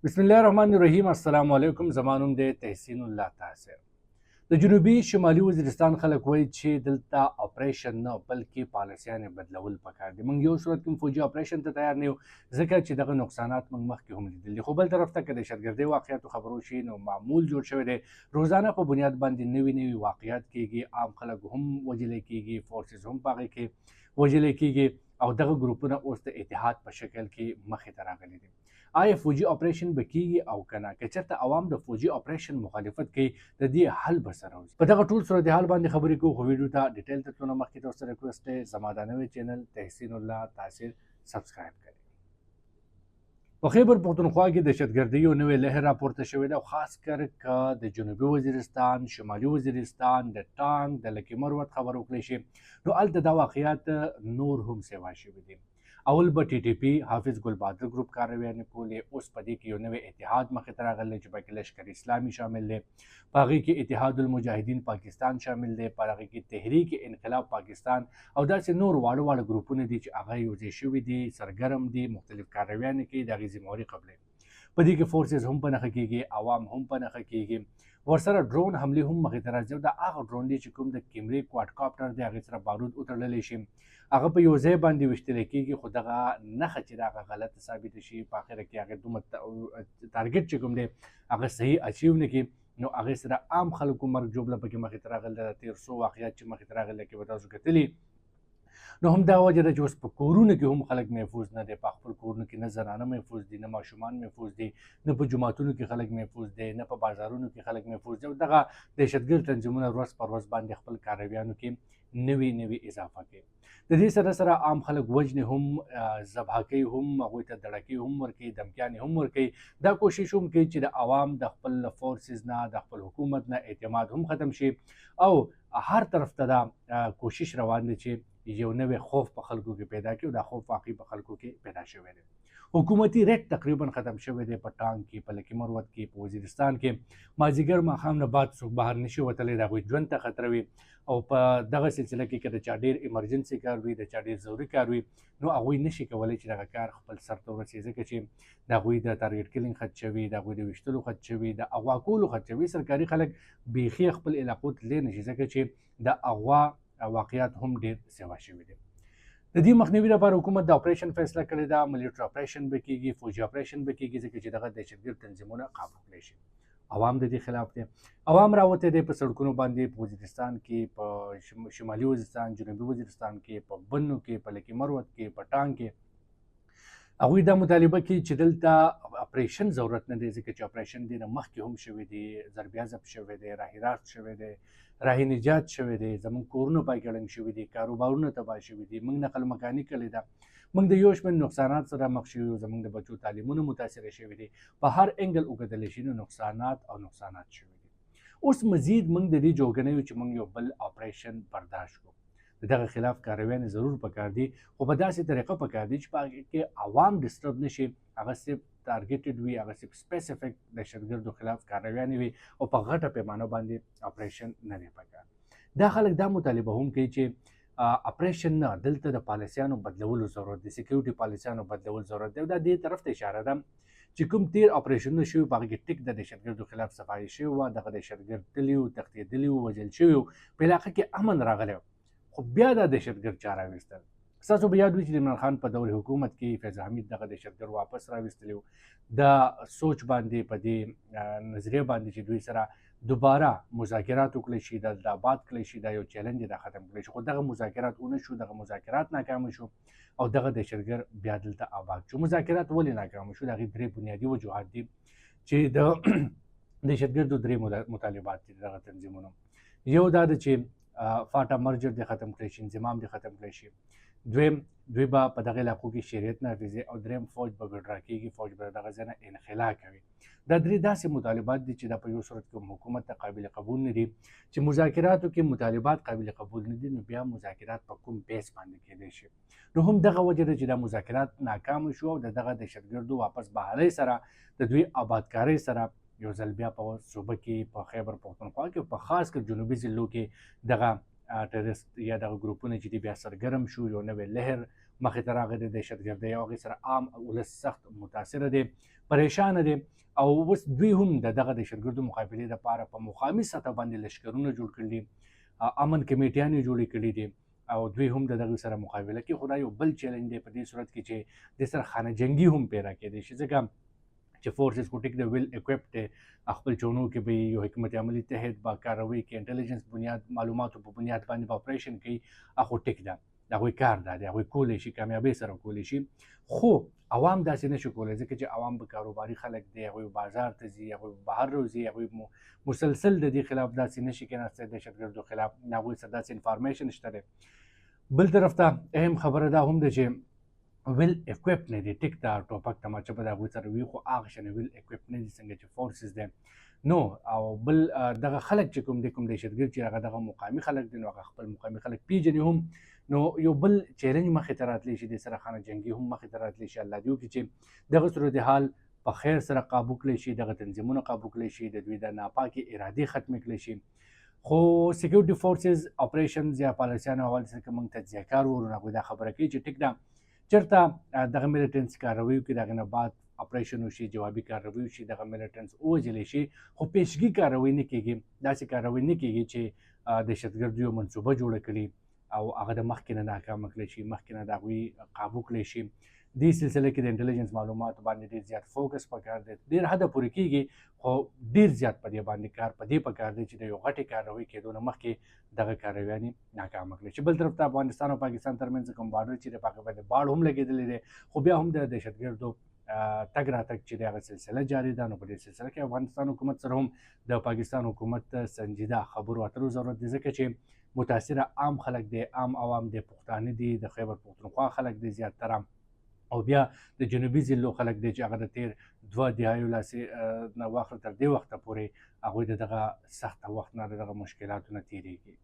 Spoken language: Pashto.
بسم الله الرحمن الرحیم. السلام علیکم. زما نوم دی تحسین الله طاهر. د جنوبي شمالي وزیرستان خلک وایي چې دلته اپریشن نه بلکې پالیسیانې بدلول پکار دي. موږ یو صورت کې فوجي اپریشن ته تیار نه یو ځکه چې دغه نقصانات موږ مخکې هم لیدلي. خو بل طرف ته که د دهشتګردۍ واقعیاتو خبرو شي نو معمول جوړ شوی دی. روزانه په بنیاد باندې نوي واقعیات کیږي، عام خلک هم وژلي کیږي، فورسز هم په هغې کې وژلي کیږي او دغه ګروپونه اوس د اتحاد په شکل کې مخې ته راغلي دي. آیا فوجي اپریشن به کیږي او کنه؟ که چېرته عوام د فوجي اپریشن مخالفت کوي د دې حل به څه راوځي؟ په دغه ټول صورتحال باندې خبرې کوو، خو ویډیو ته ډیټیل ته تلو مخکې تاسو ته ریکویسټ دی زما دا نوی چینل تحسین الله طاهر سبسکرایب کړئ. په خیبر پښتونخوا کې دهشتګردۍ یو نوی لهر راپورته شوی دی او خاص کر که د جنوبي وزیرستان، شمالي وزیرستان، د ټانک، د لکي مروت خبر وکړی شي نو هلته دا واقعیات نور هم سیوا شوي دي. اول به ټي ټي پی حافظ ګل بهادر ګروپ کارویانې کولې، اوس په دې کې یو نوی اتحاد مخې ته راغلی چې پکې لشکر اسلامي شامل دی، په هغې کې اتحاد المجاهدین پاکستان شامل دی، په هغې کې تحریک انقلاب پاکستان او داسې نور واړه ګروپونه دي چې هغه یوځای شوي دي، سرګرم دي، مختلف کارویانې کوي، د هغې ذمهواري قبلوي. په دې کې فورسز هم په نښه کېږي، عوام هم په نښه کېږي، ورسره ډرون حملې هم مخې ته راځي او دا هغه ډرون دی چې کوم د کیمرې کوادکاپټر دی هغې سره بارود وتړلی شي، هغه په یو ځای باندې ویشتلی کېږي، خو دغه نښه چې ده هغه غلطه ثابته شي، په اخره کې هغې دومره ټارګټ چې کوم دی هغه صحیح اچیو نه کړي نو هغې سره عام خلکو مرګ ژوبله پکې مخې ته راغلی ده. تېر څو واقعیات چې مخې ته راغلی کې به تاسو کتلي نو هم دا وجه ده چې اوس په کورونو کې هم خلک محفوظ نه دی، په خپل کورونو کې نه زنانه محفوظ دي، نه ماشومان محفوظ دي، نه په جوماتونو کې خلک محفوظ دي، نه په بازارونو کې خلک محفوظ دي او دغه دهشتګرد تنظیمونه ورځ پر ورځ باندې خپل کارویانو کې نوي اضافه کوي. د دې سره سره عام خلک وژنې هم، ذبحه کوي هم، هغوی ته دړکې هم ورکوي، دمکیانې هم ورکوي. دا کوشش هم کوي چې د عوام د خپل فورسز نه، د خپل حکومت نه اعتماد هم ختم شي او هر طرف ته دا کوشش روان دی چې یو نوی خوف په خلکو کې پیدا کړي او دا خوف واقعي په خلکو کې پیدا شوی دی. حکومتي ریټ تقریبا ختم شوی دی په ټانک کې، په لکي مروت کې، په وزیرستان کې. مازدیګر ماښام نه بعد څوک بهر نشي وتلی، د هغوی ژوند ته خطره وي او په دغه سلسله کې که د چا ډېر ایمرجنسي کار وي، د چا ډېر ضروري کار وي نو هغوی نشي کولی چې دغه کار خپل سر ته ورسوي، ځکه چې د هغوی د ټارګټ کلینګ خط شوي، د هغوی د ویشتلو خط شوي، د اغوا کولو خط شوي. سرکاري خلک بیخي خپل علاقو ته تللی نشي ځکه چې د اغوا واقعیات هم ډېر سیوا شوي دي. د دې مخنیوي لپاره حکومت د اپریشن فیصله کړې ده. ملیټري اپریشن به کېږي، فوجي اپریشن به کېږي ځکه چې دغه دهشتګرد تنظیمونه قابو کړی شي. عوام د دې خلاف دی، عوام راوتی دی په سړکونو باندې، په وزیرستان کې، په شمالي وزیرستان، جنوبي وزیرستان کې، په بنو کې، په لکي مروت کې، په ټانک کې. هغوی دا مطالبه کوي چې دلته اپریشن ضرورت نه دی ځکه چې اپریشن دی نه مخکې هم شوی دی، ضرب عضب شوی دی، راه راست شوی دی، راه نجات شوی دی، زموږ کورونه پای ګړنګ شوي دي، کاروبارونه تباه شوي دي، موږ نقل مکاني کړې ده، موږ د یو شمېر نقصانات سره مخ شوي یو، زموږ د بچو تعلیمونه متاثره شوي دي، په هر انګل وکتلی شي نو نقصانات شوي دي. اوس مزید موږ د دې جوګنیو چې موږ یو بل اپریشن برداشت کړو، د دغه خلاف کارویانې ضرور پکار دي، خو په داسې طریقه پکار دي چې په هغې کې عوام ډسټرب نه شي، هغه صرف ټارګټډ وي، هغه صرف سپیسیفیک دهشتګردو خلاف کارویانې وي او په غټه پیمانه باندې اپریشن نه دی پکار. دا خلک دا مطالبه هم کوي چې اپریشن نه، دلته د پالیسیانو بدلولو ضرورت دی، سیکیورټي پالیسیانو بدلول ضرورت دی او دا دې طرف ته اشاره ده چې کوم تیر اپریشنونه شوي په هغې کې ټیک د دهشتګردو خلاف صفایي شوې وه، دغه دهشتګرد تللي وو، تښتېدلي وو، وژل شوي وو، په علاقه کې امن راغلی و، خو بیا دا دهشتګرد چا راویستل؟ ستاسو به یاد وي چې د عمران خان په دور حکومت کې فیض حمید دغه دهشتګرد واپس راویستلی و. د سوچ باندې، په دې نظریه باندې چې دوی سره دوباره مذاکرات وکړی شي، دا آباد کړی شي، دا یو چیلنج یې دا ختم کړی شي، خو دغه مذاکرات ونه شو، دغه مذاکرات ناکامه شو او دغه دهشتګرد بیا دلته آباد شو. مذاکرات ولې ناکامه شو؟ د هغې درې بنیادي وجوهات دي چې د دهشتګردو درې مطالبات دي دغه تنظیمونو. یو دا ده چې فاټا مرجر دې ختم کړی شي، انضمام دې ختم کړی شي. دویم، دوی به په دغه علاقو کې شریعت نافظوي او دریم فوج به ګډرا کېږي، فوج به دغه ځای نه انخلا کوي. دا درې داسې مطالبات دي چې دا په یو صورت کې حکومت ته قابل قبول نه دي. چې مذاکراتو کې مطالبات قابل قبول نه دي نو بیا مذاکرات په کوم بیس باندې کېدی شي؟ نو هم دغه وجه ده چې دا مذاکرات ناکامه شو او د دغه دهشتګردو واپس بحالۍ سره، د دوی آبادکارۍ سره یو ځل بیا په صوبه کې، په خیبر پښتونخوا کې، په خاص کر جنوبي ضلعو کې دغه ټیرریست یا دغه ګروپونه چې دي بیا سرګرم شو، یو نوی لهر مخې ته راغلی د دهشتګردۍ او هغې سره عام ولس سخت متاثره دی. پریشان دي او اوس دوی هم دغه دهشتګردو مقابلې دپاره په مقامي سطح باندې لشکرونه جوړ کړي دي، امن کمیټیانې جوړې کړي دي او دوی هم د دغه سره مقابله کوي. خو دا یو بل چیلنج دی په دې صورت کې چې د سره خانه جنګي هم پیدا کېدی شي، ځکه چې فورسز کو ټیک د ویل اکوپډ دی، خپل چونو کې به یو حکمت عملي تحت با کاروي کې انټیلیجنس بنیاد معلوماتو په بنیاد باندې به اپریشن کوي، اخو ټیک ده د هغوی کار دا دی، هغوی کولی شي کامیابۍ سره کولی شي. خو عوام داسې نشي کولی ځکه چې عوام به کاروباري خلک دی، هغوی بازار ته ځي، هغوی بهر روځي، هغوی مسلسل د دې خلاف داسې نشي کېناستی دهشتګردو خلاف، هغوی سره داسې انفارمیشن شته دی. بل طرف ته اهم خبره دا هم ده چې ویل اکوپ نه دي، ټیک ده ټوپک تماچه به د هغوی سره وي خو هغه شانې ویل اکوپ نه دي څنګه چې فورسز دی نو. او بل دغه خلک چې کوم دهشتګرد چې هغه دغه مقامي خلک دي نو هغه خپل مقامي خلک پیژني هم. نو یو بل چیلنج مخې ته راتلی شي، د سره خانه جنګي هم مخې ته راتلی شي. الله دې وکړي چې دغه صورتحال په خیر سره قابو کړی شي، دغه تنظیمونه قابو کړی شي، د دوی د ناپاکې ارادې ختمې کړی شي. خو سکیورټي فورسز اپریشنز یا پالیسیانو حوالې سره که موږ تجزیه کار وګورو هغوی دا خبره کوي چې ټیک ده چېرته دغه میلیټنټس کاروي وکړي، د هغې نه بعد اپریشن وشي، جوابي کاروي وشي، دغه میلیټنټس ووژلی شي، خو پیشګي کاروي نه کېږي، داسې کاروي نه کېږي چې دهشتګردو یو منصوبه جوړه کړي او هغه د مخکې نه ناکامه کړی شي، مخکې نه د هغوی قابو کړی شي. دې سلسله کې د انټیلیجنس معلوماتو باندې ډېر زیات فوکس پکار دی، ډېر حده پورې کېږي خو ډېر زیات په دې باندې کار په دې پکار دی چې د یو غټې کاروي کېدو نه مخکې دغه کارویانې ناکامه کړي شي. بل طرف ته افغانستان او پاکستان ترمنځ کوم بارډر چې دی په هغه باندې باړ هم لګېدلی دی، خو بیا هم د دهشتګردو تګ راتګ چې دی هغه سلسله جاري ده. نو په دې سلسله کې افغانستان حکومت سره هم د پاکستان حکومت سنجیده خبرو اترو ضرورت دی، ځکه چې متاثره عام خلک دی، عام عوام دی، پښتانه دي، د خیبر پښتونخوا خلک دی زیاتره، او بیا د جنوبي ضلعو خلک دی چې هغه د تیر 2 دهایو لاسې نه واخله تر دې وخته پورې هغوی د دغه سخته وخت نه د دغه مشکلاتو نه تېرېږي.